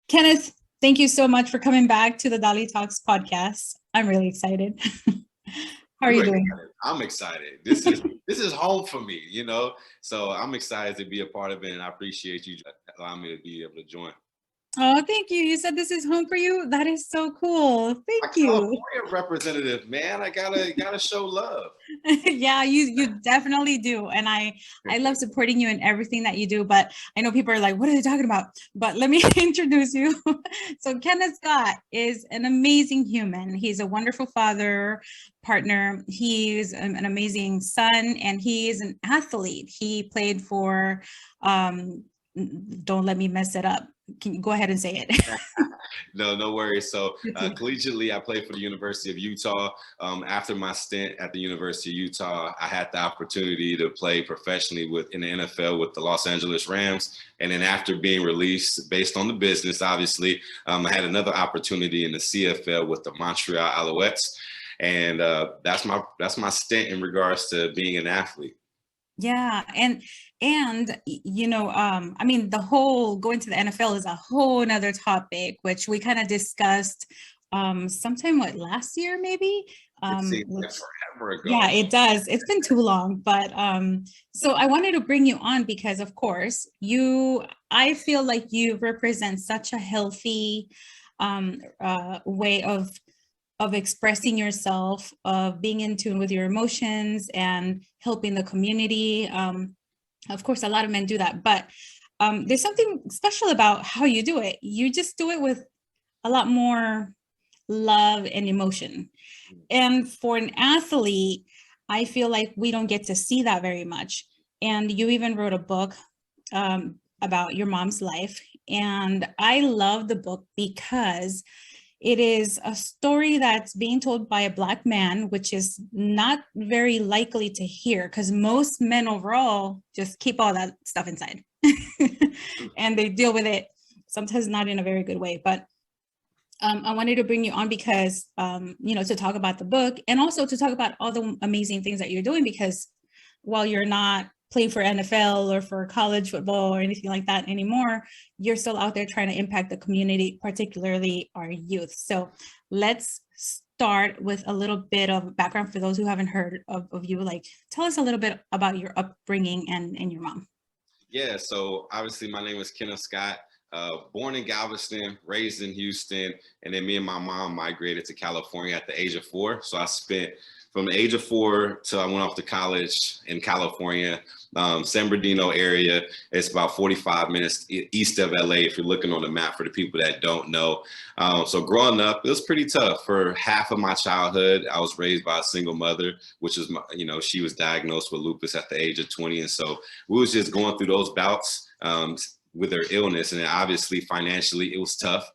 Kenneth, thank you so much for coming back to the DaliTalks podcast. I'm really excited. How are You you are doing? excited. I'm excited. This is home for me. So I'm excited to be a part of it, and I appreciate you allowing me to be able to join. Oh, thank you. You said this is home for you. That is so cool. My Thank you. California representative, man. I gotta show love. Yeah, you definitely do. And I love supporting you in everything that you do, but I know people are like, what are they talking about? But let me introduce you. So Kenneth Scott is an amazing human. He's a wonderful father, partner. He's an amazing son, and he is an athlete. He played for don't let me mess it up. Can you go ahead and say it? No worries. So collegiately, I played for the University of Utah. After my stint at the University of Utah, I had the opportunity to play professionally in the NFL with the Los Angeles Rams. And then after being released, based on the business, obviously, I had another opportunity in the CFL with the Montreal Alouettes. And that's my stint in regards to being an athlete. Yeah, and I mean, the whole going to the NFL is a whole nother topic, which we kind of discussed sometime last year maybe. It seems like Which forever ago. yeah, it does. It's been too long, but so I wanted to bring you on because of course I feel like you represent such a healthy way of expressing yourself, of being in tune with your emotions and helping the community. Of course, a lot of men do that, but there's something special about how you do it. You just do it with a lot more love and emotion. And for an athlete, I feel like we don't get to see that very much. And you even wrote a book about your mom's life. And I love the book because it is a story that's being told by a Black man, which is not very likely to hear because most men overall just keep all that stuff inside and they deal with it sometimes not in a very good way. But I wanted to bring you on because, to talk about the book and also to talk about all the amazing things that you're doing, because while you're not playing for NFL or for college football or anything like that anymore, you're still out there trying to impact the community, particularly our youth. So let's start with a little bit of background for those who haven't heard of you. Like, tell us a little bit about your upbringing and your mom. Yeah, so obviously my name is Kenneth Scott. Born in Galveston, raised in Houston, and then me and my mom migrated to California at the age of 4. So I spent from the age of 4 till I went off to college in California, San Bernardino area. It's about 45 minutes east of LA if you're looking on the map for the people that don't know. So growing up, it was pretty tough. For half of my childhood, I was raised by a single mother, which was, she was diagnosed with lupus at the age of 20. And so we was just going through those bouts. With her illness, and then obviously financially it was tough,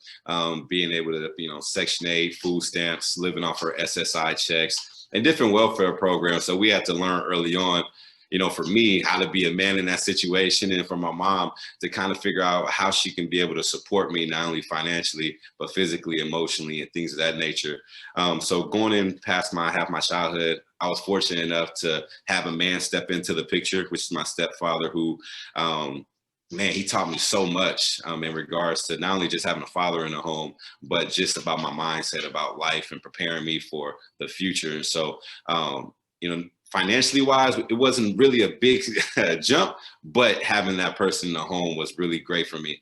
being able to Section 8 food stamps, living off her SSI checks and different welfare programs. So we had to learn early on, for me, how to be a man in that situation, and for my mom to kind of figure out how she can be able to support me, not only financially but physically, emotionally, and things of that nature. So going in past half my childhood, I was fortunate enough to have a man step into the picture, which is my stepfather, who man, he taught me so much in regards to not only just having a father in the home, but just about my mindset about life and preparing me for the future. And so, financially wise, it wasn't really a big jump, but having that person in the home was really great for me.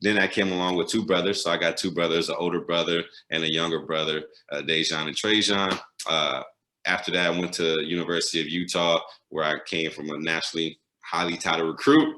Then I came along with 2 brothers. So I got 2 brothers, an older brother and a younger brother, Dejan and Trajan. After that, I went to University of Utah, where I came from a nationally highly touted recruit.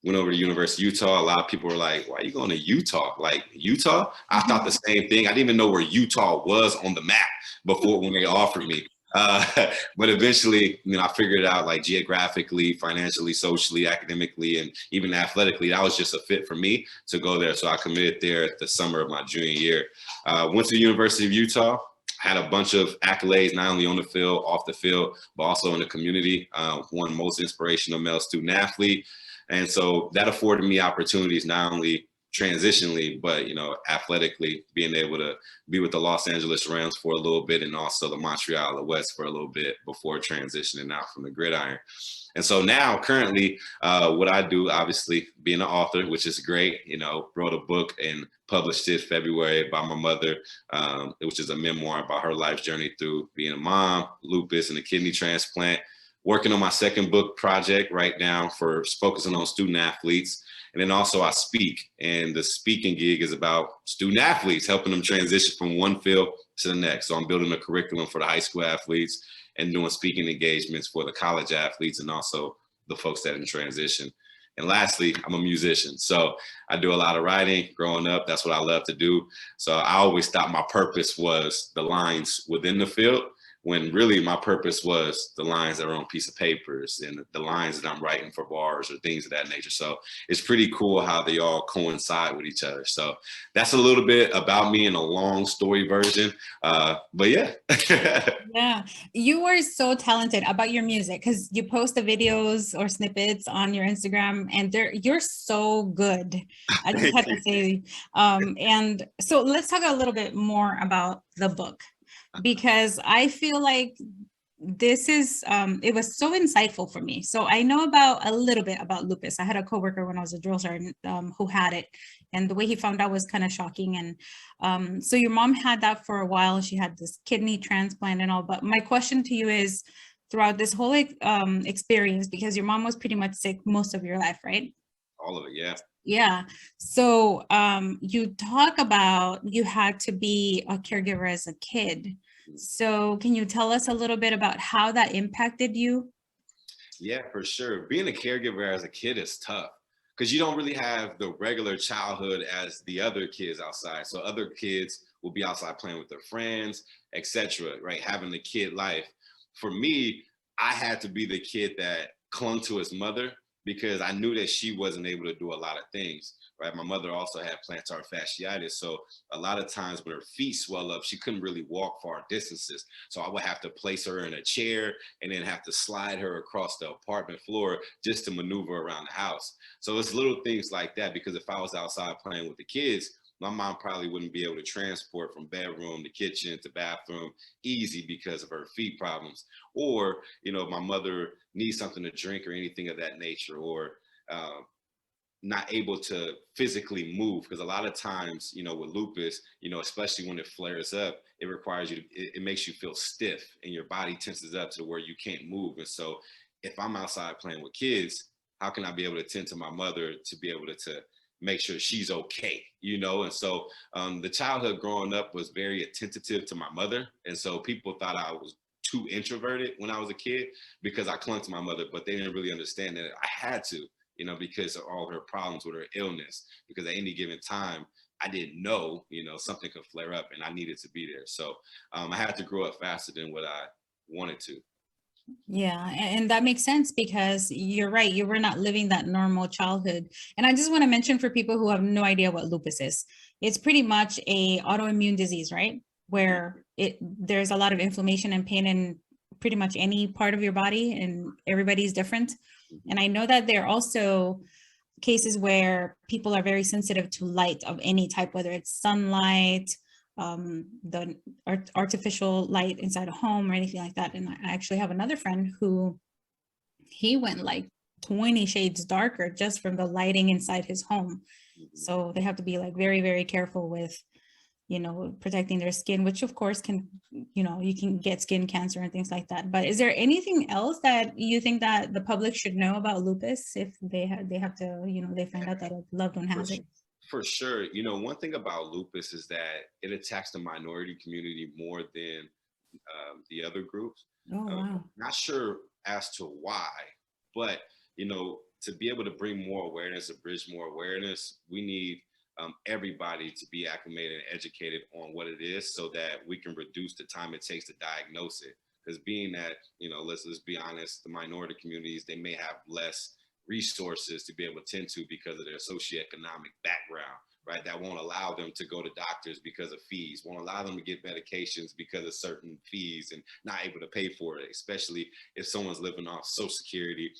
Went over to University of Utah. A lot of people were like, why are you going to Utah? Like, Utah? I thought the same thing. I didn't even know where Utah was on the map before when they offered me. But eventually, I figured it out, like geographically, financially, socially, academically, and even athletically, that was just a fit for me to go there. So I committed there at the summer of my junior year. Went to the University of Utah. Had a bunch of accolades, not only on the field, off the field, but also in the community. Won most inspirational male student athlete. And so that afforded me opportunities, not only transitionally, but, you know, athletically, being able to be with the Los Angeles Rams for a little bit and also the Montreal Alouettes for a little bit before transitioning out from the gridiron. And so now currently what I do, obviously being an author, which is great, you know, wrote a book and published it February by my mother, which is a memoir about her life's journey through being a mom, lupus, and a kidney transplant. Working on my second book project right now for focusing on student athletes. And then also I speak, and the speaking gig is about student athletes, helping them transition from one field to the next. So I'm building a curriculum for the high school athletes and doing speaking engagements for the college athletes and also the folks that are in transition. And lastly, I'm a musician. So I do a lot of writing growing up. That's what I love to do. So I always thought my purpose was the lines within the field, when really my purpose was the lines that are on piece of papers and the lines that I'm writing for bars or things of that nature. So it's pretty cool how they all coincide with each other. So that's a little bit about me in a long story version. But yeah. Yeah, you are so talented about your music because you post the videos or snippets on your Instagram and you're so good. I just have to say. And so let's talk a little bit more about the book, because I feel like this is, it was so insightful for me. So I know about a little bit about lupus. I had a coworker when I was a drill sergeant who had it, and the way he found out was kind of shocking. And so your mom had that for a while. She had this kidney transplant and all. But my question to you is, throughout this whole experience, because your mom was pretty much sick most of your life, right? All of it, yeah. Yeah. So you talk about you had to be a caregiver as a kid. So can you tell us a little bit about how that impacted you? Yeah, for sure. Being a caregiver as a kid is tough because you don't really have the regular childhood as the other kids outside. So other kids will be outside playing with their friends, etc., right? Having the kid life. For me, I had to be the kid that clung to his mother because I knew that she wasn't able to do a lot of things, right? My mother also had plantar fasciitis. So a lot of times when her feet swell up, she couldn't really walk far distances. So I would have to place her in a chair and then have to slide her across the apartment floor just to maneuver around the house. So it's little things like that, because if I was outside playing with the kids, my mom probably wouldn't be able to transport from bedroom to kitchen to bathroom easy because of her feet problems. Or, you know, my mother needs something to drink or anything of that nature, or not able to physically move. Because a lot of times, you know, with lupus, you know, especially when it flares up, it requires you to, it makes you feel stiff and your body tenses up to where you can't move. And so if I'm outside playing with kids, how can I be able to tend to my mother to be able to make sure she's okay, you know? And so the childhood growing up was very attentive to my mother. And so people thought I was too introverted when I was a kid because I clung to my mother, but they didn't really understand that I had to, you know, because of all her problems with her illness, because at any given time, I didn't know, you know, something could flare up and I needed to be there. So I had to grow up faster than what I wanted to. Yeah, and that makes sense because you're right. You were not living that normal childhood. And I just want to mention for people who have no idea what lupus is, it's pretty much a autoimmune disease, right? Where there's a lot of inflammation and pain in pretty much any part of your body, and everybody's different. And I know that there are also cases where people are very sensitive to light of any type, whether it's sunlight, the artificial light inside a home or anything like that. And I actually have another friend who he went like 20 shades darker just from the lighting inside his home. So they have to be like very, very careful with, you know, protecting their skin, which of course can, you know, you can get skin cancer and things like that. But is there anything else that you think that the public should know about lupus if they have to, you know, they find out that a loved one has it? For sure. You know, one thing about lupus is that it attacks the minority community more than the other groups. Oh, wow. Not sure as to why, but, you know, to be able to bring more awareness, to bridge more awareness, we need everybody to be acclimated and educated on what it is so that we can reduce the time it takes to diagnose it. Because being that, you know, let's be honest, the minority communities, they may have less resources to be able to tend to because of their socioeconomic background, right? That won't allow them to go to doctors because of fees, won't allow them to get medications because of certain fees and not able to pay for it, especially if someone's living off Social Security,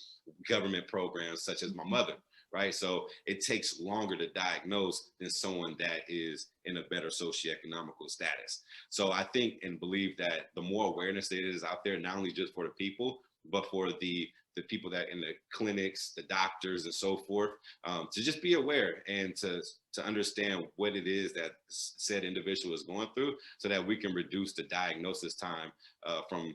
government programs such as my mother, right? So it takes longer to diagnose than someone that is in a better socioeconomical status. So I think and believe that the more awareness there is out there, not only just for the people, but for the people that in the clinics, the doctors and so forth, to just be aware and to understand what it is that said individual is going through, so that we can reduce the diagnosis time from,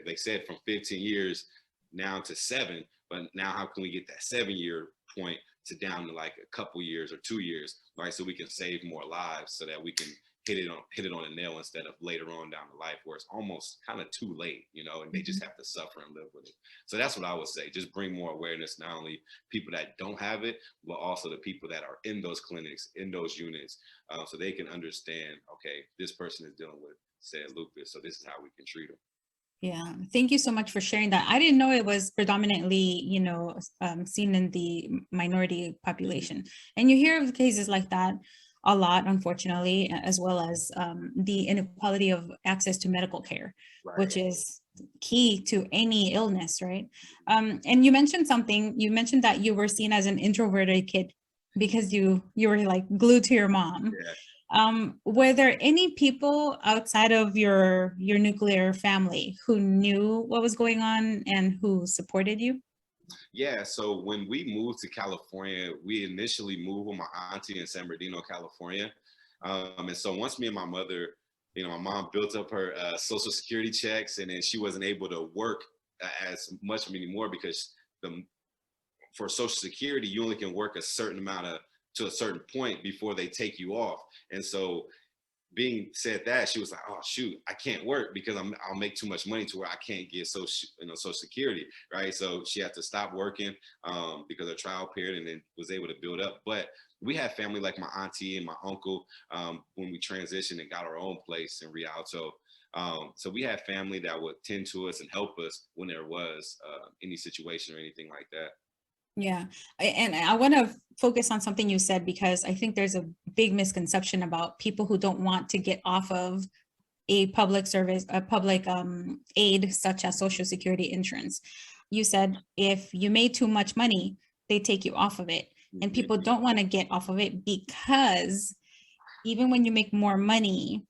they said from 15 years now to 7, but now how can we get that 7-year point to down to like a couple years or 2 years, right? So we can save more lives, so that we can hit it on a nail instead of later on down the life where it's almost kind of too late, you know, and they just have to suffer and live with it. So that's what I would say. Just bring more awareness, not only people that don't have it, but also the people that are in those clinics, in those units, so they can understand, okay, this person is dealing with, say, lupus, so this is how we can treat them. Yeah, thank you so much for sharing that. I didn't know it was predominantly, you know, seen in the minority population. And you hear of cases like that a lot, unfortunately, as well as the inequality of access to medical care, Right. which is key to any illness, right? And you mentioned something. You mentioned that you were seen as an introverted kid because you were like glued to your mom. Yeah. Were there any people outside of your nuclear family who knew what was going on and who supported you? Yeah, so when we moved to California, we initially moved with my auntie in San Bernardino, California. And so once me and my mother, you know, my mom built up her Social Security checks, and then she wasn't able to work as much anymore because for Social Security, you only can work a certain amount to a certain point before they take you off. And so being said that, she was like, oh shoot, I can't work because I'll make too much money to where I can't get Social Security, right? So she had to stop working because of trial period, and then was able to build up. But we had family like my auntie and my uncle when we transitioned and got our own place in Rialto. So we had family that would tend to us and help us when there was any situation or anything like that. Yeah, and I want to focus on something you said, because I think there's a big misconception about people who don't want to get off of a public service, a public aid such as Social Security insurance. You said if you made too much money, they take you off of it. And people don't want to get off of it because even when you make more money,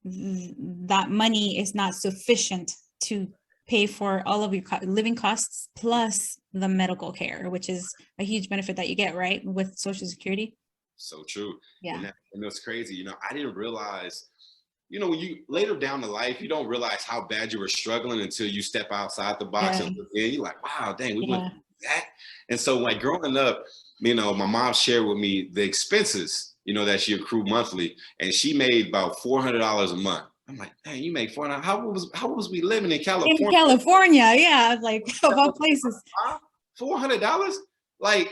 that money is not sufficient to pay for all of your living costs plus the medical care, which is a huge benefit that you get, right, with Social Security. So true. Yeah. And that's crazy. You know, I didn't realize, you know, when you later down in life, you don't realize how bad you were struggling until you step outside the box and you're like, wow, dang, we went through that. And so like growing up, you know, my mom shared with me the expenses, you know, that she accrued monthly, and she made about $400 a month. I'm like, dang, you make $400. How was we living in California? In California, yeah, like of all places. $400? Like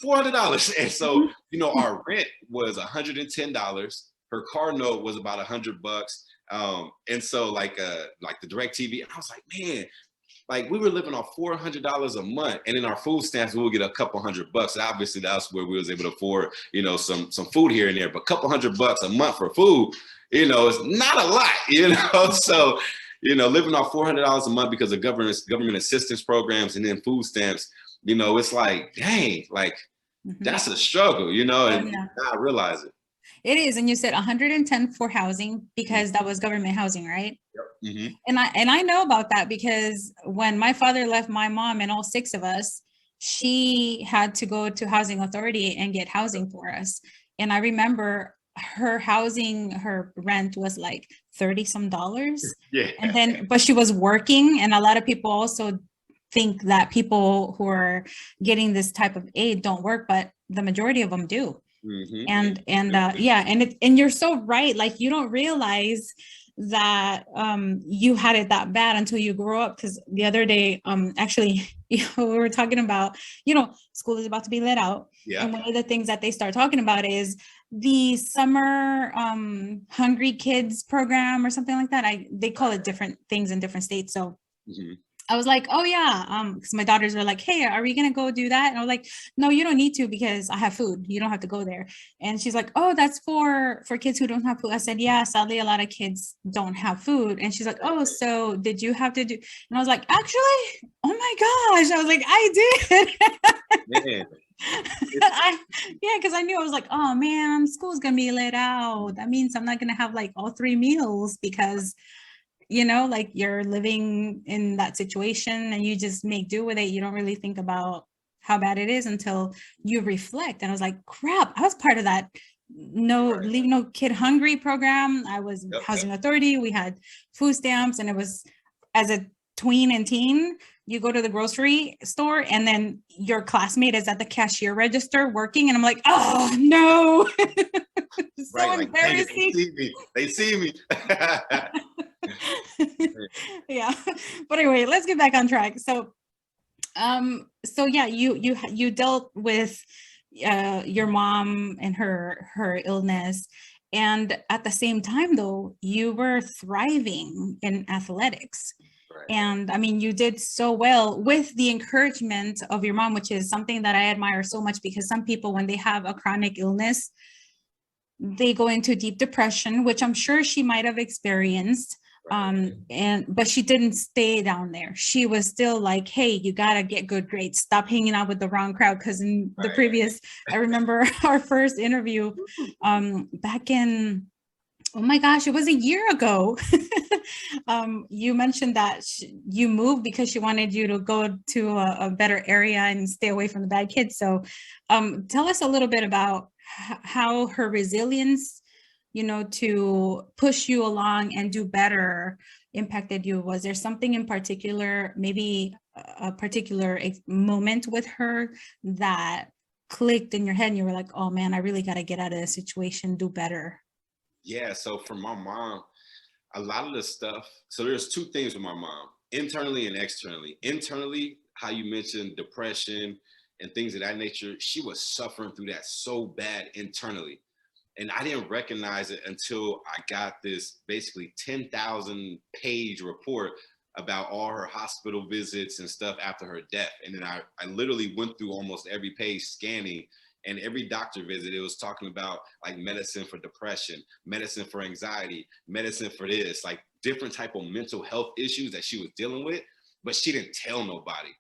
$400. And so, you know, our rent was $110. Her car note was about $100. And so like the DirecTV, I was like, man, like we were living on $400 a month, and in our food stamps we would get a couple $100. Obviously that's where we was able to afford, you know, some food here and there, but a couple $100 a month for food, you know, it's not a lot, you know. So, you know, living off $400 a month because of government assistance programs and then food stamps, you know, it's like, dang, like that's a struggle, you know, and now I realize it. It is. And you said 110 for housing because that was government housing, right? Yep. And I know about that because when my father left my mom and all 6 of us, she had to go to housing authority and get housing for us. And I remember her rent was like $30 some. Yeah. And then, but she was working, and a lot of people also think that people who are getting this type of aid don't work, but the majority of them do. And you're so right. Like you don't realize that you had it that bad until you grow up. Because the other day, actually, you know, we were talking about, you know, school is about to be let out. Yeah. And one of the things that they start talking about is the summer Hungry Kids program or something like that. They call it different things in different states. So I was like, oh yeah, because my daughters were like, hey, are we gonna go do that? And I was like, no, you don't need to because I have food. You don't have to go there. And she's like, oh, that's for kids who don't have food. I said, yeah, sadly, a lot of kids don't have food. And she's like, oh, so did you have to do? And I was like, actually, oh my gosh, I was like, I did. Man. Yeah, because I knew I was like, oh man, school's gonna be let out. That means I'm not gonna have like all 3 meals because like you're living in that situation and you just make do with it. You don't really think about how bad it is until you reflect. And I was like, crap, I was part of that leave no kid hungry program. I was housing authority. We had food stamps, and it was, as a tween and teen, you go to the grocery store and then your classmate is at the cashier register working, and I'm like, oh no. So embarrassing. Like, they see me. Yeah, but anyway, let's get back on track. So yeah, you dealt with your mom and her illness, and at the same time though, you were thriving in athletics. And I mean, you did so well with the encouragement of your mom, which is something that I admire so much, because some people, when they have a chronic illness, they go into deep depression, which I'm sure she might have experienced. But she didn't stay down there. She was still like, hey, you gotta get good grades, stop hanging out with the wrong crowd. Because in the previous, I remember our first interview back in, oh my gosh, it was a year ago. You mentioned that you moved because she wanted you to go to a better area and stay away from the bad kids. So tell us a little bit about how her resilience, to push you along and do better, impacted you. Was there something in particular, maybe a particular moment with her that clicked in your head and you were like, oh man, I really got to get out of this situation, do better? Yeah, so for my mom, a lot of the stuff, so there's two things with my mom, internally and externally. Internally, how you mentioned depression and things of that nature, she was suffering through that so bad internally. And I didn't recognize it until I got this basically 10,000 page report about all her hospital visits and stuff after her death. And then I literally went through almost every page scanning, and every doctor visit, it was talking about like medicine for depression, medicine for anxiety, medicine for this, like different type of mental health issues that she was dealing with, but she didn't tell nobody.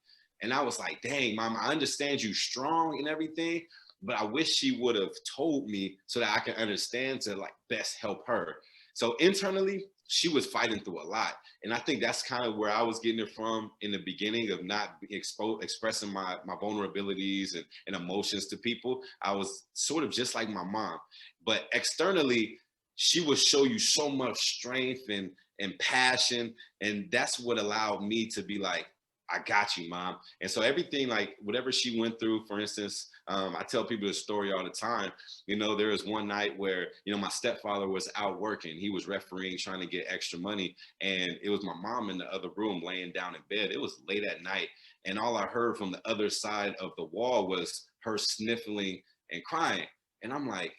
And I was like, dang, mom, I understand you strong and everything, but I wish she would have told me so that I can understand to like best help her. So internally, she was fighting through a lot. And I think that's kind of where I was getting it from in the beginning, of not expressing my vulnerabilities and emotions to people. I was sort of just like my mom. But externally, she would show you so much strength and passion. And that's what allowed me to be like, I got you, mom. And so everything, like whatever she went through, for instance, I tell people this story all the time. There was one night where, my stepfather was out working. He was refereeing, trying to get extra money. And it was my mom in the other room laying down in bed. It was late at night. And all I heard from the other side of the wall was her sniffling and crying. And I'm like,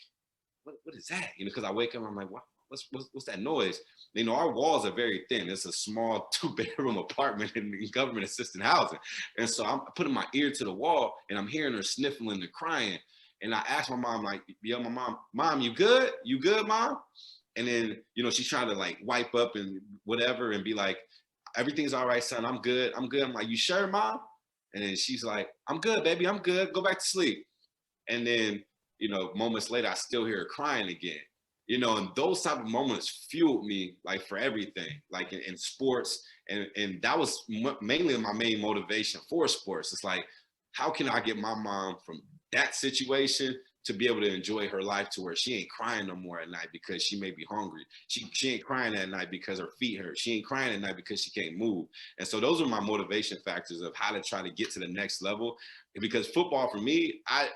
what is that? Because I wake up, I'm like, what's that noise? Our walls are very thin. It's a small 2-bedroom apartment in government assisted housing. And so I'm putting my ear to the wall and I'm hearing her sniffling and crying. And I asked my mom, like, yo, mom, you good? You good, mom? And then, she's trying to like wipe up and whatever and be like, everything's all right, son. I'm good. I'm like, you sure, mom? And then she's like, I'm good, baby. I'm good. Go back to sleep. And then, moments later, I still hear her crying again. And those type of moments fueled me like for everything, like in sports. And that was mainly my main motivation for sports. It's like, how can I get my mom from that situation to be able to enjoy her life to where she ain't crying no more at night because she may be hungry. She ain't crying at night because her feet hurt. She ain't crying at night because she can't move. And so those are my motivation factors of how to try to get to the next level. Because football for me, I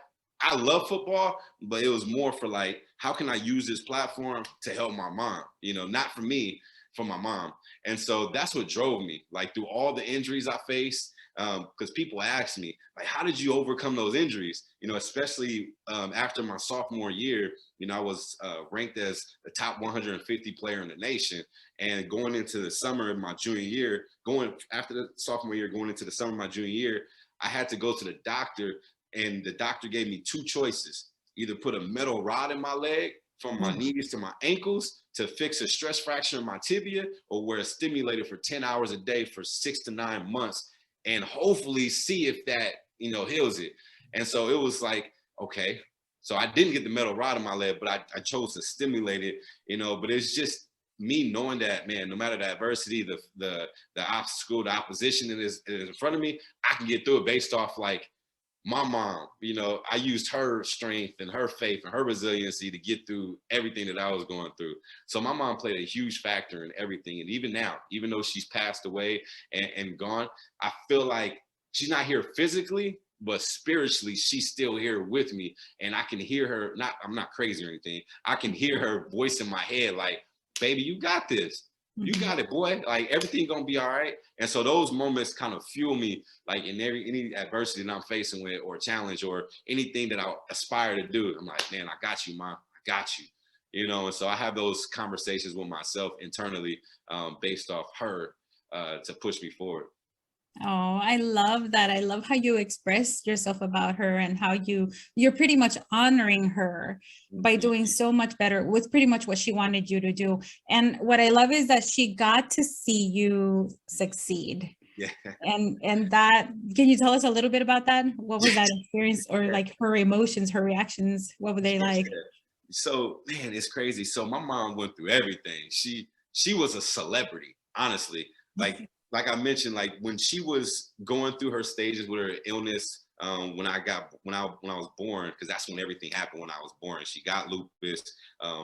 love football, but it was more for like, how can I use this platform to help my mom? Not for me, for my mom. And so that's what drove me. Like through all the injuries I faced, because people ask me, like, how did you overcome those injuries? You know, especially after my sophomore year, you know, I was ranked as the top 150 player in the nation. And going into the summer of my junior year, going after the sophomore year, going into the summer of my junior year, I had to go to the doctor, and the doctor gave me two choices: either put a metal rod in my leg from my knees to my ankles to fix a stress fracture in my tibia, or wear a stimulator for 10 hours a day for 6 to 9 months and hopefully see if that, you know, heals it. And so it was like, okay, so I didn't get the metal rod in my leg, but I chose to stimulate it, you know. But it's just me knowing that, man, no matter the adversity, the obstacle, the opposition that is in front of me, I can get through it based off, like, my mom. You know, I used her strength and her faith and her resiliency to get through everything that I was going through. So my mom played a huge factor in everything. And even now, even though she's passed away and gone, I feel like she's not here physically, but spiritually, she's still here with me. And I can hear her, I'm not crazy or anything. I can hear her voice in my head, like, baby, you got this. You got it, boy. Like, everything gonna be all right. And so those moments kind of fuel me, like, in any adversity that I'm facing with, or challenge, or anything that I aspire to do. I'm like, man, I got you, Mom. I got you. You know, and so I have those conversations with myself internally, based off her, to push me forward. Oh, I love that. I love how you expressed yourself about her, and how you're pretty much honoring her by doing so much better with pretty much what she wanted you to do. And what I love is that she got to see you succeed. Yeah. And that, can you tell us a little bit about that? What was that experience, or like her emotions, her reactions? What were they like? So, man, it's crazy. So my mom went through everything. She was a celebrity, honestly. Like I mentioned, like, when she was going through her stages with her illness, when I was born, because that's when everything happened. When I was born, she got lupus.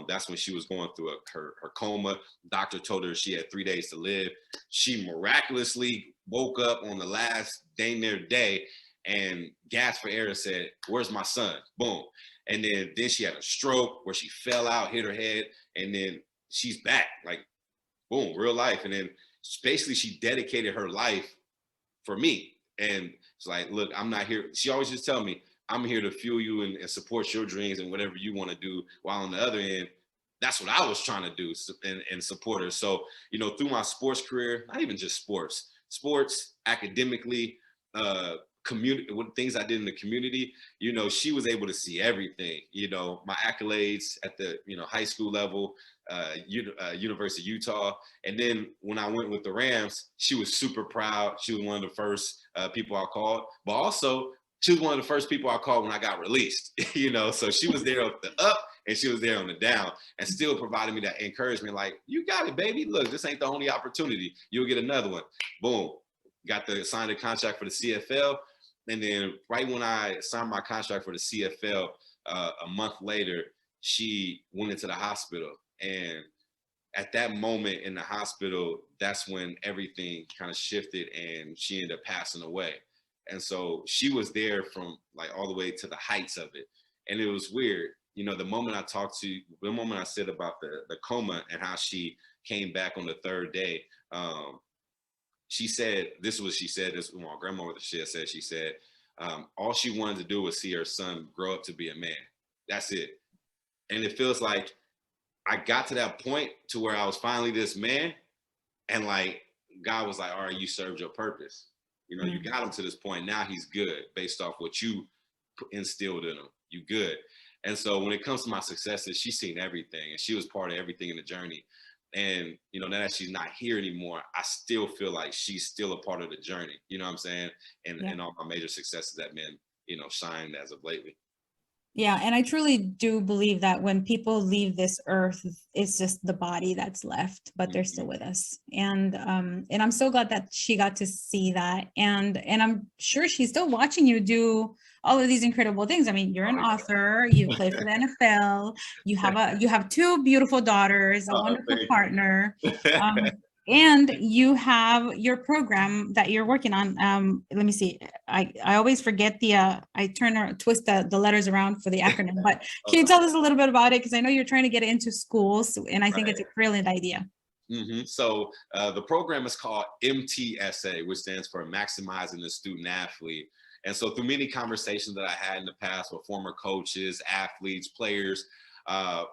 That's when she was going through her coma. Doctor told her she had 3 days to live. She miraculously woke up on the last day and gasped for air and said, "Where's my son?" Boom. And then she had a stroke where she fell out, hit her head, and then she's back, like, boom, real life. And then basically she dedicated her life for me. And it's like, look, I'm not here. She always just tell me, I'm here to fuel you and support your dreams and whatever you want to do. While on the other end, that's what I was trying to do, and support her. So, you know, through my sports career, not even just sports, academically, community, what things I did in the community, you know, she was able to see everything, you know, my accolades at the, you know, high school level, University of Utah. And then when I went with the Rams, she was super proud. She was one of the first people I called, but also she was one of the first people I called when I got released, you know, so she was there up the up and she was there on the down, and still provided me that encouragement. Like, you got it, baby. Look, this ain't the only opportunity. You'll get another one. Boom. Signed a contract for the CFL. And then right when I signed my contract for the CFL, a month later, she went into the hospital. And at that moment in the hospital, that's when everything kind of shifted, and she ended up passing away. And so she was there from, like, all the way to the heights of it. And it was weird. You know, the moment I said about the coma and how she came back on the third day, she said, this is what she said, this was my grandmother, she said, all she wanted to do was see her son grow up to be a man. That's it. And it feels like I got to that point to where I was finally this man, and, like, God was like, all right, you served your purpose. You know, you got him to this point. Now he's good based off what you instilled in him. You good. And so when it comes to my successes, she's seen everything, and she was part of everything in the journey. And, you know, now that she's not here anymore, I still feel like she's still a part of the journey. You know what I'm saying? And all my major successes that been, you know, shined as of lately. Yeah, and I truly do believe that when people leave this earth, it's just the body that's left, but they're still with us. And I'm so glad that she got to see that. And I'm sure she's still watching you do all of these incredible things. I mean, you're an author, you play for the NFL, you have two beautiful daughters, a wonderful partner. And you have your program that you're working on. Let me see. I always forget I twist the letters around for the acronym, but can you tell us a little bit about it? Because I know you're trying to get it into schools, and I think it's a brilliant idea. So the program is called MTSA, which stands for Maximizing the Student Athlete. And so through many conversations that I had in the past with former coaches, athletes, players,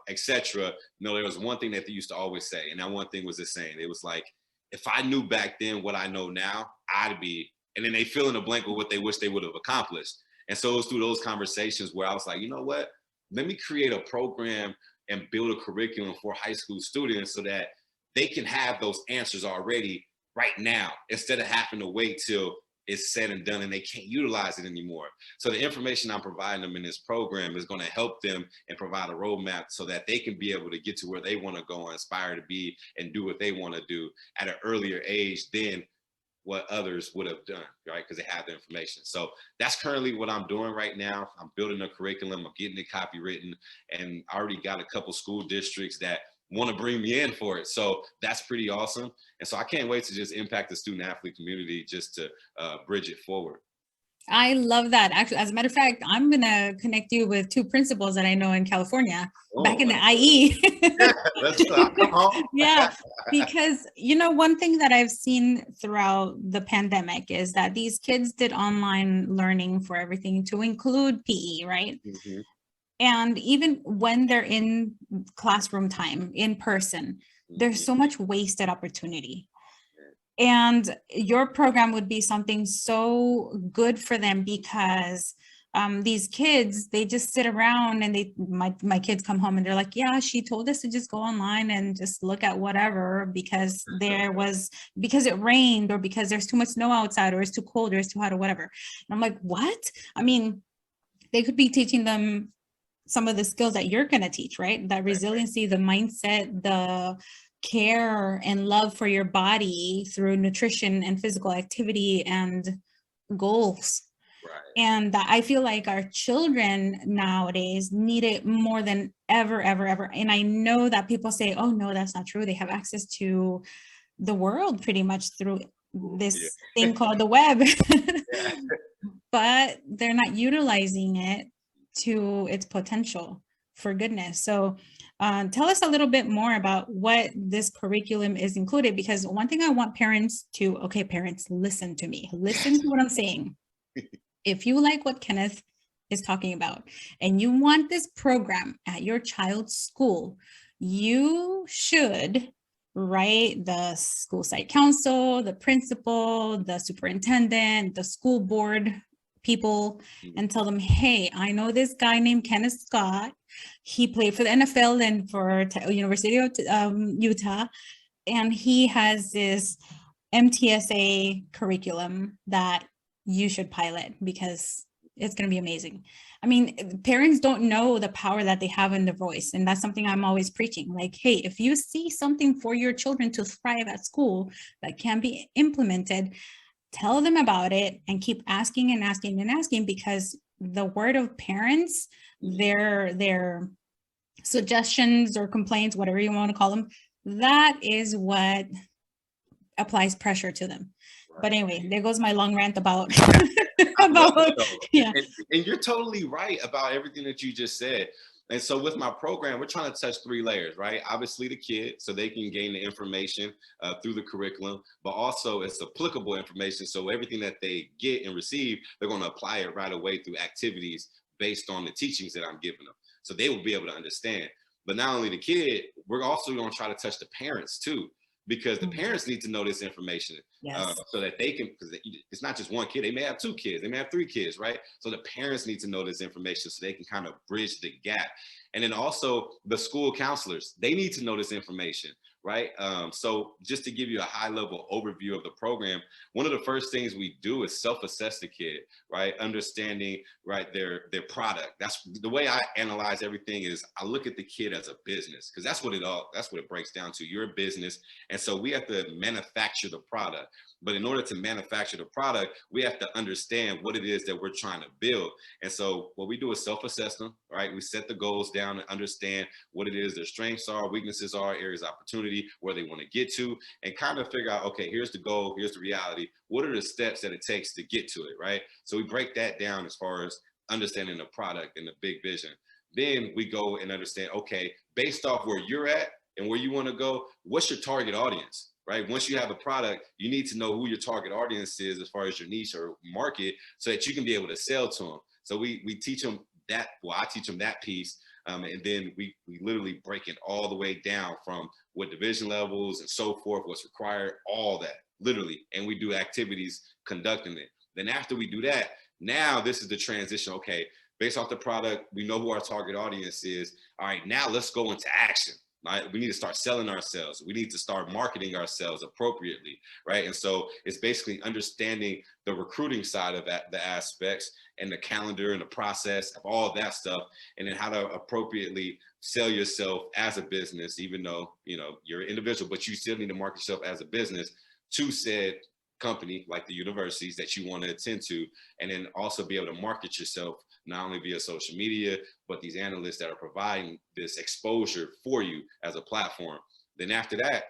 etc., there was one thing that they used to always say, and that one thing was the saying. It was like, if I knew back then what I know now, I'd be, and then they fill in the blank with what they wish they would have accomplished. And so it was through those conversations where I was like, you know what, let me create a program and build a curriculum for high school students so that they can have those answers already right now, instead of having to wait till it's said and done and they can't utilize it anymore. So the information I'm providing them in this program is going to help them and provide a roadmap so that they can be able to get to where they want to go and aspire to be and do what they want to do at an earlier age than what others would have done, right? Because they have the information. So that's currently what I'm doing right now. I'm building a curriculum, I'm getting the copy written, and I already got a couple school districts that want to bring me in for it. So that's pretty awesome. And so I can't wait to just impact the student athlete community just to bridge it forward. I love that. Actually, as a matter of fact, I'm going to connect you with two principals that I know in California back in the IE. Yeah, let's come on. Yeah, because, one thing that I've seen throughout the pandemic is that these kids did online learning for everything, to include PE, right? Mm-hmm. And even when they're in classroom time, in person, there's so much wasted opportunity. And your program would be something so good for them, because these kids, they just sit around and my kids come home and they're like, yeah, she told us to just go online and just look at whatever because it rained, or because there's too much snow outside, or it's too cold, or it's too hot, or whatever. And I'm like, what? I mean, they could be teaching them some of the skills that you're going to teach, right? That resiliency, the mindset, the care and love for your body through nutrition and physical activity and goals. Right. And I feel like our children nowadays need it more than ever. And I know that people say, oh, no, that's not true. They have access to the world pretty much through this thing called the web, but they're not utilizing it to its potential, for goodness. So tell us a little bit more about what this curriculum is included, because one thing I want parents to, parents, listen to me, listen to what I'm saying. If you like what Kenneth is talking about and you want this program at your child's school, you should write the school site council, the principal, the superintendent, the school board people, and tell them, hey, I know this guy named Kenneth Scott. He played for the NFL and for University of Utah, and he has this MTSA curriculum that you should pilot because it's going to be amazing. I mean, parents don't know the power that they have in their voice, and that's something I'm always preaching. Like, hey, if you see something for your children to thrive at school that can be implemented, tell them about it and keep asking and asking and asking, because the word of parents, their suggestions or complaints, whatever you want to call them, that is what applies pressure to them. Right. But anyway, there goes my long rant about yeah. And you're totally right about everything that you just said. And so with my program, we're trying to touch three layers, right? Obviously the kid, so they can gain the information through the curriculum, but also it's applicable information. So everything that they get and receive, they're going to apply it right away through activities based on the teachings that I'm giving them. So they will be able to understand. But not only the kid, we're also going to try to touch the parents too, because the parents need to know this information. Yes. So that they can, because it's not just one kid, they may have two kids, they may have three kids, right? So the parents need to know this information so they can kind of bridge the gap. And then also the school counselors, they need to know this information, right? So just to give you a high level overview of the program, one of the first things we do is self-assess the kid, right? Understanding, right, their product. That's the way I analyze everything. Is I look at the kid as a business, because that's what it breaks down to. You're a business. And so we have to manufacture the product. But in order to manufacture the product, we have to understand what it is that we're trying to build. And so what we do is self-assess them, right? We set the goals down and understand what it is their strengths are, weaknesses are, areas of opportunity, where they want to get to, and kind of figure out, okay, here's the goal, here's the reality. What are the steps that it takes to get to it, right? So we break that down as far as understanding the product and the big vision. Then we go and understand, okay, based off where you're at, and where you want to go, what's your target audience, right? Once you have a product, you need to know who your target audience is as far as your niche or market, so that you can be able to sell to them. So we teach them that. Well, I teach them that piece. And then we literally break it all the way down from what division levels and so forth, what's required, all that, literally. And we do activities conducting it. Then after we do that, now this is the transition. Okay, based off the product, we know who our target audience is. All right, now let's go into action. Right? We need to start selling ourselves. We need to start marketing ourselves appropriately, right? And so it's basically understanding the recruiting side of that, the aspects and the calendar and the process of all of that stuff, and then how to appropriately sell yourself as a business, even though, you know, you're an individual, but you still need to market yourself as a business to said company, like the universities that you want to attend to, and then also be able to market yourself not only via social media, but these analysts that are providing this exposure for you as a platform. Then after that,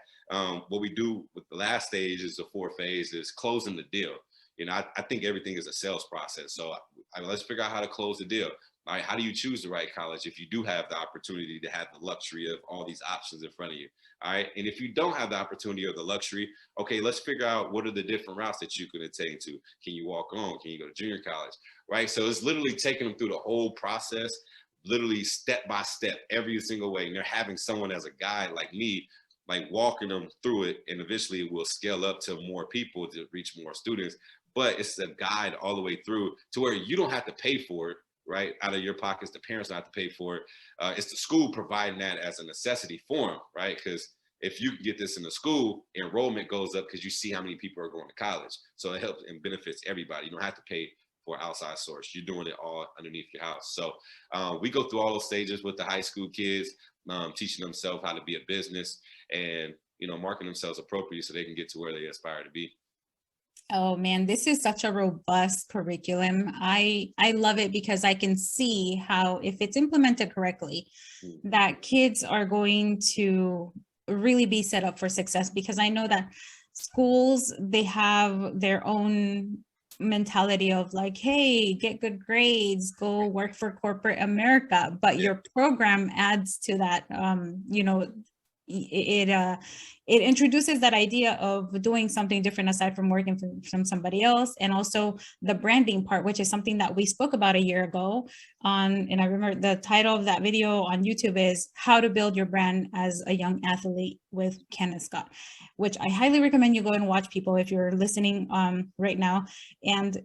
what we do with the last stage is the 4th phase is closing the deal. You know, I think everything is a sales process. So let's figure out how to close the deal. All right, how do you choose the right college if you do have the opportunity to have the luxury of all these options in front of you? All right, and if you don't have the opportunity or the luxury, okay, let's figure out what are the different routes that you can attain to. Can you walk on? Can you go to junior college? Right, so it's literally taking them through the whole process, literally step by step, every single way. And they're having someone as a guide like me, like walking them through it, and eventually it will scale up to more people to reach more students. But it's a guide all the way through to where you don't have to pay for it, right, out of your pockets. The parents don't have to pay for it. It's the school providing that as a necessity for them, right? Because if you can get this in the school, enrollment goes up because you see how many people are going to college. So it helps and benefits everybody. You don't have to pay for outside source. You're doing it all underneath your house. So we go through all those stages with the high school kids, teaching themselves how to be a business and, you know, marketing themselves appropriately so they can get to where they aspire to be. Oh man, this is such a robust curriculum. I love it because I can see how, if it's implemented correctly, that kids are going to really be set up for success, because I know that schools, they have their own mentality of like, hey, get good grades, go work for corporate America. But your program adds to that. You know, it introduces that idea of doing something different aside from working from somebody else, and also the branding part, which is something that we spoke about a year ago on, and I remember the title of that video on YouTube is How to Build Your Brand as a Young Athlete with Kenneth Scott, which I highly recommend you go and watch, people, if you're listening right now. And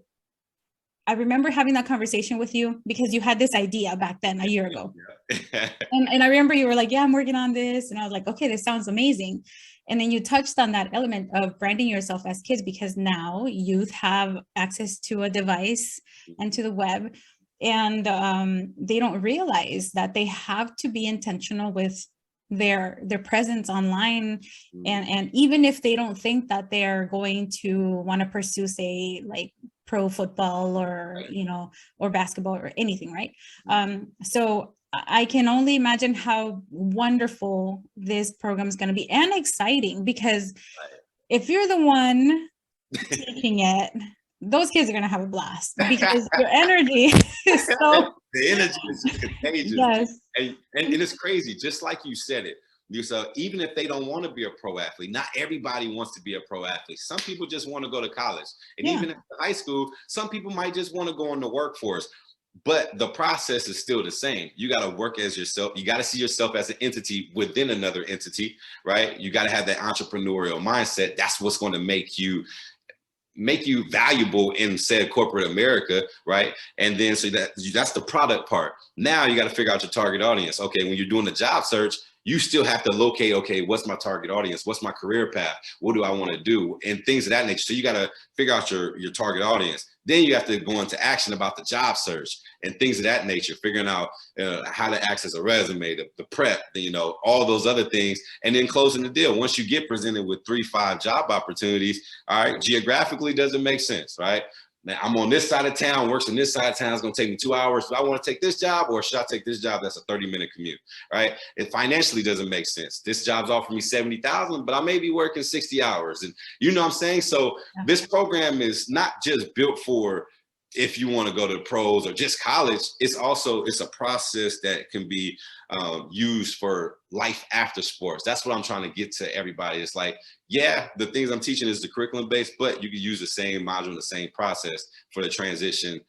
I remember having that conversation with you because you had this idea back then a year ago. and I remember you were like, yeah, I'm working on this. And I was like, okay, this sounds amazing. And then you touched on that element of branding yourself as kids, because now youth have access to a device and to the web, and they don't realize that they have to be intentional with their presence online. And even if they don't think that they're going to want to pursue, say, like pro football or, you know, or basketball or anything, right? So I can only imagine how wonderful this program is going to be, and exciting, because if you're the one teaching it, those kids are going to have a blast because your energy is so... The energy is just contagious. Yes. And it's crazy, just like you said it. So even if they don't want to be a pro athlete, not everybody wants to be a pro athlete. Some people just want to go to college. And even in high school, some people might just want to go in the workforce. But the process is still the same. You got to work as yourself. You got to see yourself as an entity within another entity, right? You got to have that entrepreneurial mindset. That's what's going to make you valuable in said corporate America, right? And then so that's the product part. Now you got to figure out your target audience. Okay, when you're doing the job search, you still have to locate, okay, what's my target audience? What's my career path? What do I want to do? And things of that nature. So you got to figure out your target audience. Then you have to go into action about the job search and things of that nature, figuring out how to access a resume, the prep, you know, all those other things, and then closing the deal. Once you get presented with 3-5 job opportunities, all right, geographically doesn't make sense, right? Now, I'm on this side of town, works in this side of town, it's going to take me 2 hours. Do I want to take this job, or should I take this job that's a 30-minute commute, right? It financially doesn't make sense. This job's offering me $70,000, but I may be working 60 hours. And you know what I'm saying? So this program is not just built for if you want to go to the pros or just college, it's a process that can be used for life after sports. That's what I'm trying to get to everybody. It's like, yeah, the things I'm teaching is the curriculum based, but you can use the same module, the same process for the transition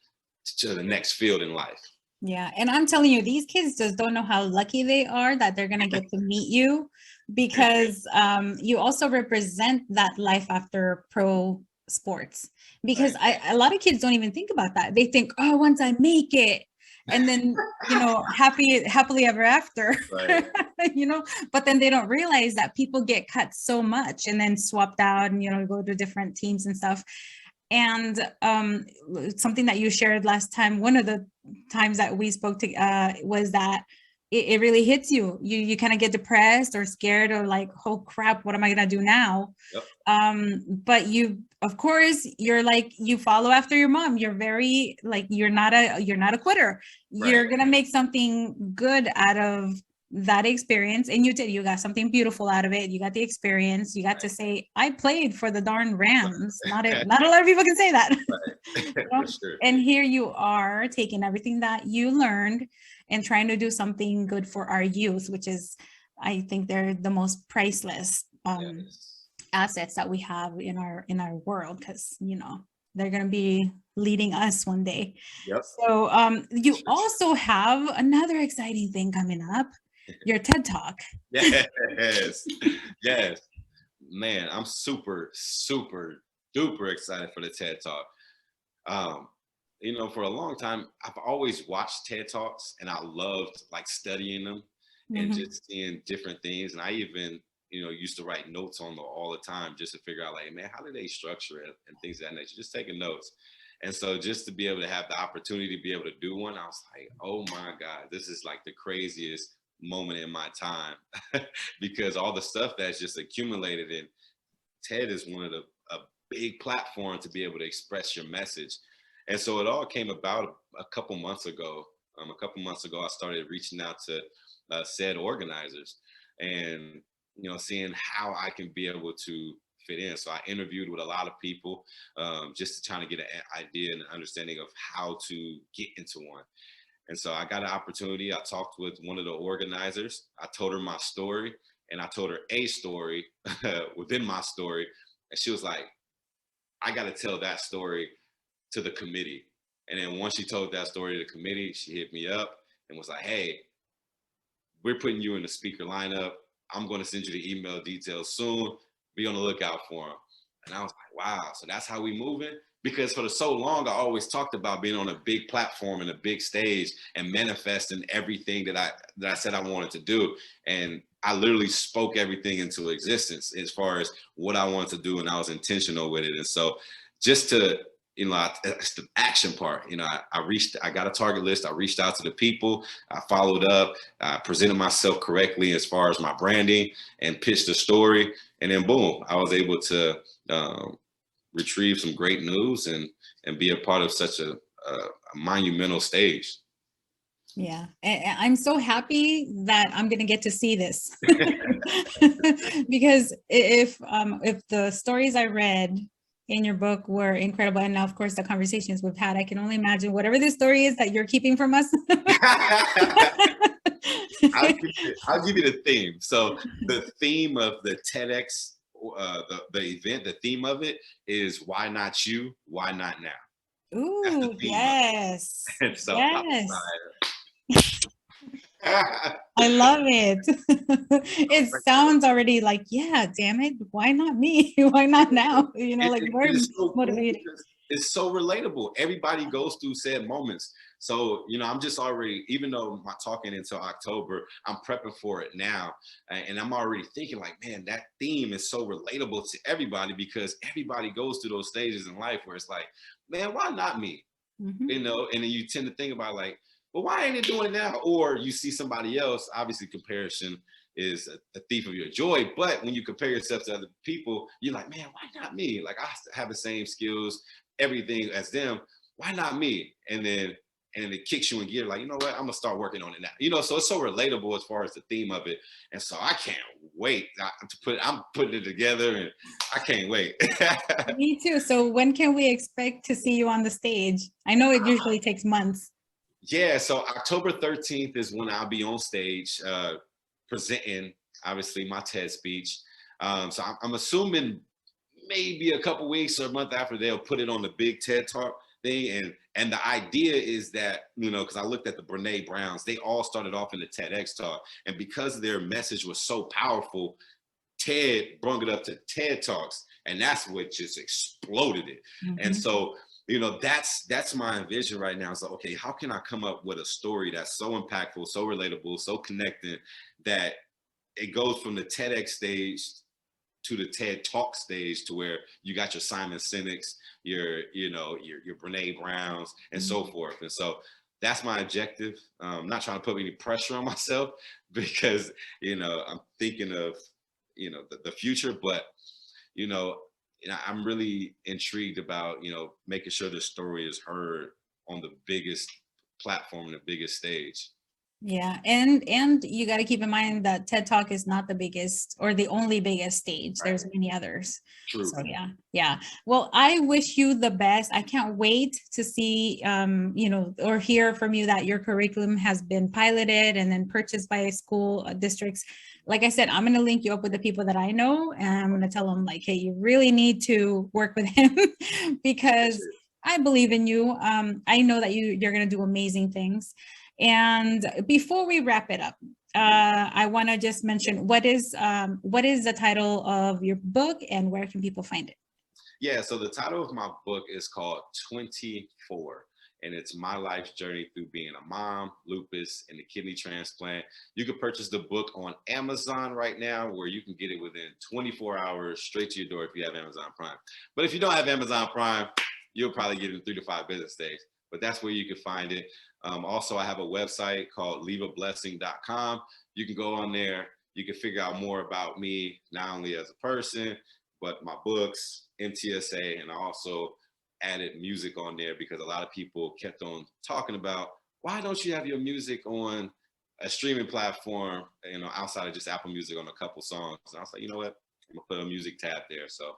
to the next field in life. Yeah. And I'm telling you, these kids just don't know how lucky they are that they're going to get to meet you, because you also represent that life after pro sports. Because a lot of kids don't even think about that. They think, oh, once I make it, and then, you know, happily ever after, right. You know, but then they don't realize that people get cut so much and then swapped out and, you know, go to different teams and stuff. And something that you shared last time, one of the times that we spoke to was that it really hits you. You kind of get depressed or scared or like, oh crap, what am I gonna do now? Yep. But you, of course, you're like, you follow after your mom. You're very like, you're not a quitter. Right. You're gonna make something good out of that experience, and you did. You got something beautiful out of it. You got the experience. You got to say, I played for the darn Rams. Not a lot of people can say that. Right. You know? Sure. And here you are taking everything that you learned and trying to do something good for our youth, which is, I think they're the most priceless assets that we have in our world, because, you know, they're going to be leading us one day. Yep. So you also have another exciting thing coming up. Your TED Talk. Yes. Yes. Man, I'm super, super duper excited for the TED Talk. You know, for a long time, I've always watched TED Talks, and I loved like studying them and just seeing different things. And I even, you know, used to write notes on them all the time just to figure out like, man, how do they structure it and things of that nature, just taking notes. And so just to be able to have the opportunity to be able to do one, I was like, oh my God, this is like the craziest moment in my time because all the stuff that's just accumulated in TED is one of a big platform to be able to express your message. And so it all came about a couple months ago. I started reaching out to said organizers and, you know, seeing how I can be able to fit in. So I interviewed with a lot of people just to try to get an idea and an understanding of how to get into one. And so I got an opportunity. I talked with one of the organizers. I told her my story, and I told her a story within my story. And she was like, I got to tell that story to the committee. And then once she told that story to the committee, she hit me up and was like, hey, we're putting you in the speaker lineup. I'm going to send you the email details soon. Be on the lookout for them. And I was like, wow, so that's how we moving? Because for so long, I always talked about being on a big platform and a big stage and manifesting everything that I said I wanted to do. And I literally spoke everything into existence as far as what I wanted to do, and I was intentional with it. And so just to, you know, it's the action part. You know, I got a target list. I reached out to the people. I followed up. I presented myself correctly as far as my branding and pitched the story. And then boom, I was able to retrieve some great news and be a part of such a monumental stage. Yeah, and I'm so happy that I'm going to get to see this because if the stories I read in your book were incredible, and now of course the conversations we've had, I can only imagine whatever this story is that you're keeping from us. I'll give you the theme. So the theme of the TEDx, the event, the theme of it is why not you, why not now? Ooh, yes. And so yes. I love it. It sounds already like, yeah, damn it, why not me? Why not now? You know, like we're motivated. It's so relatable. Everybody goes through said moments. So, you know, I'm just already, even though I'm not talking until October, I'm prepping for it now. And I'm already thinking like, man, that theme is so relatable to everybody because everybody goes through those stages in life where it's like, man, why not me? You know, and then you tend to think about like, well, why ain't it doing it now? Or you see somebody else, obviously comparison is a thief of your joy. But when you compare yourself to other people, you're like, man, why not me? Like I have the same skills, everything as them. Why not me? And then it kicks you in gear, like, you know what, I'm gonna start working on it now. You know, so it's so relatable as far as the theme of it. And so I can't wait I'm putting it together, and I can't wait. Me too. So when can we expect to see you on the stage? I know it usually takes months. Yeah, so October 13th is when I'll be on stage presenting, obviously, my TED speech. So I'm assuming maybe a couple weeks or a month after, they'll put it on the big TED Talk thing. And the idea is that, because I looked at the Brene Browns, they all started off in the TEDx Talk. And because their message was so powerful, TED brought it up to TED Talks, and that's what just exploded it. And so, that's my vision right now. So, okay, how can I come up with a story that's so impactful, so relatable, so connecting, that it goes from the TEDx stage to the TED Talk stage, to where you got your Simon Sinek's, your Brene Browns, and so forth. And so that's my objective. I'm not trying to put any pressure on myself, because, I'm thinking of, the future, but, I'm really intrigued about, making sure the story is heard on the biggest platform, the biggest stage. Yeah, and you got to keep in mind that TED Talk is not the biggest or the only biggest stage. Right. There's many others. True. So yeah. Well, I wish you the best. I can't wait to see, or hear from you that your curriculum has been piloted and then purchased by school districts. Like I said, I'm going to link you up with the people that I know, and I'm going to tell them, like, hey, you really need to work with him because I believe in you. I know that you're going to do amazing things. And before we wrap it up, I want to just mention, what is the title of your book, and where can people find it? Yeah, so the title of my book is called 24, and it's my life's journey through being a mom, lupus, and the kidney transplant. You can purchase the book on Amazon right now, where you can get it within 24 hours straight to your door if you have Amazon Prime. But if you don't have Amazon Prime, you'll probably get it in 3 to 5 business days. But that's where you can find it. Also, I have a website called leaveablessing.com. You can go on there. You can figure out more about me, not only as a person, but my books, MTSA, and I also added music on there, because a lot of people kept on talking about, why don't you have your music on a streaming platform, outside of just Apple Music, on a couple songs? And I was like, you know what? I'm gonna put a music tab there. So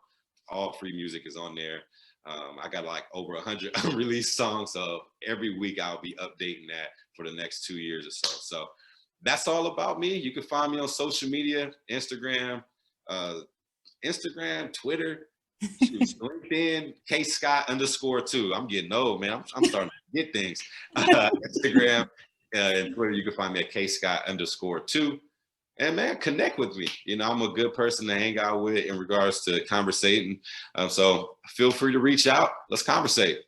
all free music is on there. I got like over 100 unreleased songs, so every week I'll be updating that for the next 2 years or so. So that's all about me. You can find me on social media, Instagram, Twitter, LinkedIn, kscott_2. I'm getting old, man. I'm starting to get things. Instagram and Twitter, you can find me at kscott_2. And man, connect with me. I'm a good person to hang out with in regards to conversating. So feel free to reach out. Let's conversate.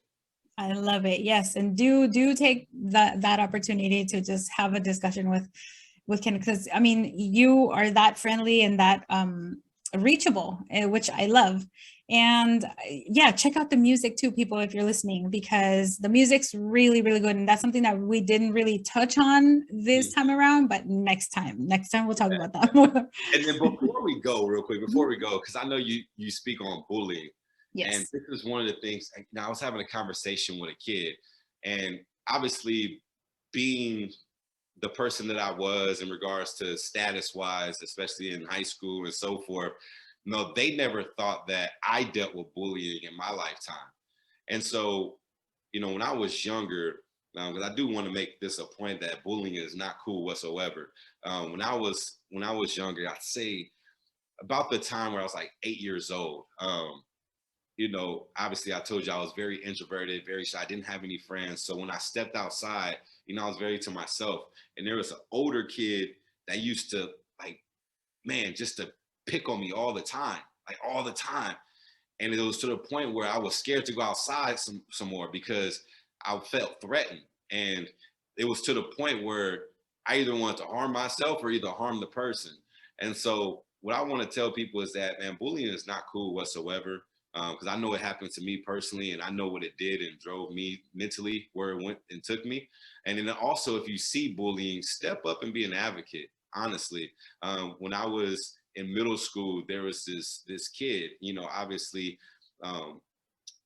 I love it. Yes, and do take that opportunity to just have a discussion with Ken, because I mean, you are that friendly and that reachable, which I love. And yeah, check out the music too, people, if you're listening, because the music's really, really good. And that's something that we didn't really touch on this time around, but next time we'll talk about that more. And then before we go, because I know you speak on bullying. Yes. And this is one of the things, I was having a conversation with a kid, and obviously being the person that I was in regards to status wise, especially in high school and so forth, they never thought that I dealt with bullying in my lifetime. And so, when I was younger, because I do want to make this a point that bullying is not cool whatsoever. When I was younger, I'd say about the time where I was like 8 years old, obviously I told you I was very introverted, very shy. I didn't have any friends. So when I stepped outside, I was very to myself. And there was an older kid that used to just to pick on me all the time. And it was to the point where I was scared to go outside some more, because I felt threatened. And it was to the point where I either wanted to harm myself or either harm the person. And so what I want to tell people is that, man, bullying is not cool whatsoever. Because I know it happened to me personally, and I know what it did and drove me mentally where it went and took me. And then also, if you see bullying, step up and be an advocate. Honestly, when I was in middle school, there was this kid, obviously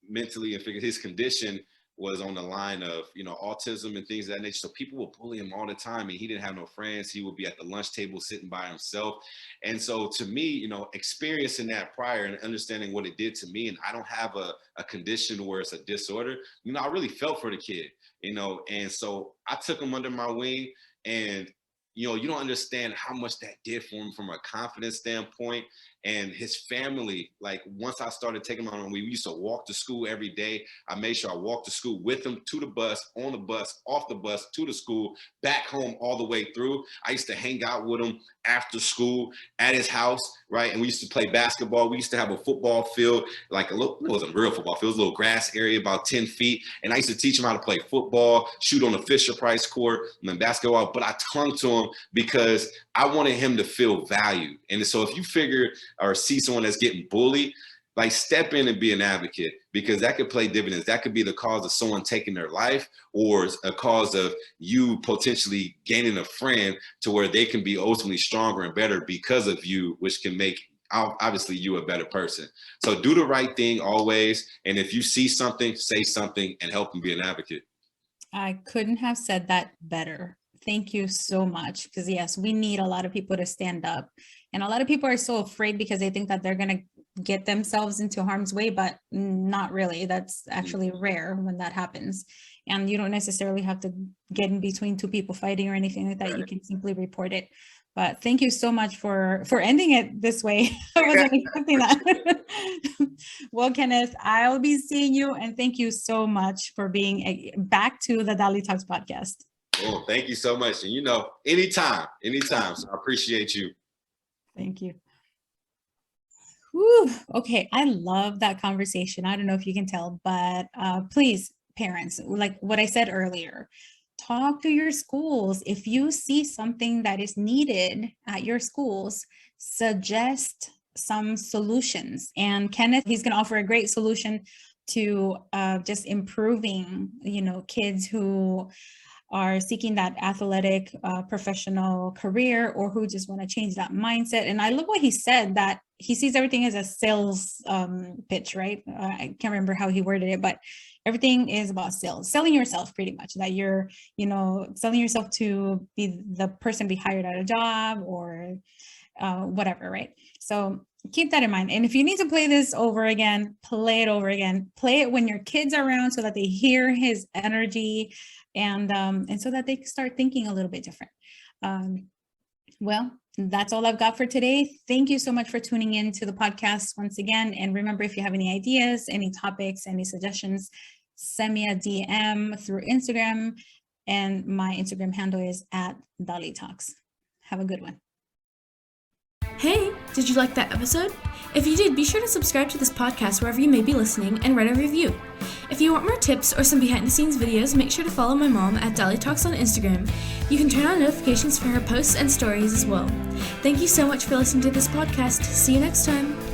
mentally and figured his condition was on the line of, autism and things of that nature. So people would bully him all the time, and he didn't have no friends. He would be at the lunch table sitting by himself. And so to me, experiencing that prior and understanding what it did to me, and I don't have a condition where it's a disorder, I really felt for the kid, and so I took him under my wing. And you don't understand how much that did for him from a confidence standpoint. And his family, like once I started taking him on, we used to walk to school every day. I made sure I walked to school with him, to the bus, on the bus, off the bus, to the school, back home, all the way through. I used to hang out with him after school at his house, right? And we used to play basketball. We used to have a football field, like it wasn't a real football field, it was a little grass area about 10 feet. And I used to teach him how to play football, shoot on the Fisher-Price court, and then basketball. But I clung to him because I wanted him to feel valued. And so if you figure or see someone that's getting bullied, like step in and be an advocate, because that could play dividends. That could be the cause of someone taking their life, or a cause of you potentially gaining a friend to where they can be ultimately stronger and better because of you, which can make obviously you a better person. So do the right thing always. And if you see something, say something and help them be an advocate. I couldn't have said that better. Thank you so much. Because yes, we need a lot of people to stand up. And a lot of people are so afraid because they think that they're going to get themselves into harm's way, but not really. That's actually rare when that happens. And you don't necessarily have to get in between two people fighting or anything like that. You can simply report it. But thank you so much for ending it this way. I wasn't expecting that. Well, Kenneth, I'll be seeing you. And thank you so much for being back to the DaliTalks podcast. Oh, thank you so much. And anytime. So I appreciate you. Thank you. Whew. Okay, I love that conversation. I don't know if you can tell, but please, parents, like what I said earlier, talk to your schools. If you see something that is needed at your schools, suggest some solutions. And Kenneth, he's going to offer a great solution to just improving, kids who are seeking that athletic professional career, or who just want to change that mindset. And I love what he said, that he sees everything as a sales pitch, right? I can't remember how he worded it, but everything is about sales, selling yourself pretty much, that you're, selling yourself to be the person be hired at a job or whatever, right? So keep that in mind. And if you need to play this over again, play it over again. Play it when your kids are around so that they hear his energy, and so that they start thinking a little bit different. Well, that's all I've got for today. Thank you so much for tuning in to the podcast once again. And remember, if you have any ideas, any topics, any suggestions, send me a DM through Instagram. And my Instagram handle is @DaliTalks. Have a good one. Hey, did you like that episode? If you did, be sure to subscribe to this podcast wherever you may be listening and write a review. If you want more tips or some behind-the-scenes videos, make sure to follow my mom at DaliTalks on Instagram. You can turn on notifications for her posts and stories as well. Thank you so much for listening to this podcast. See you next time.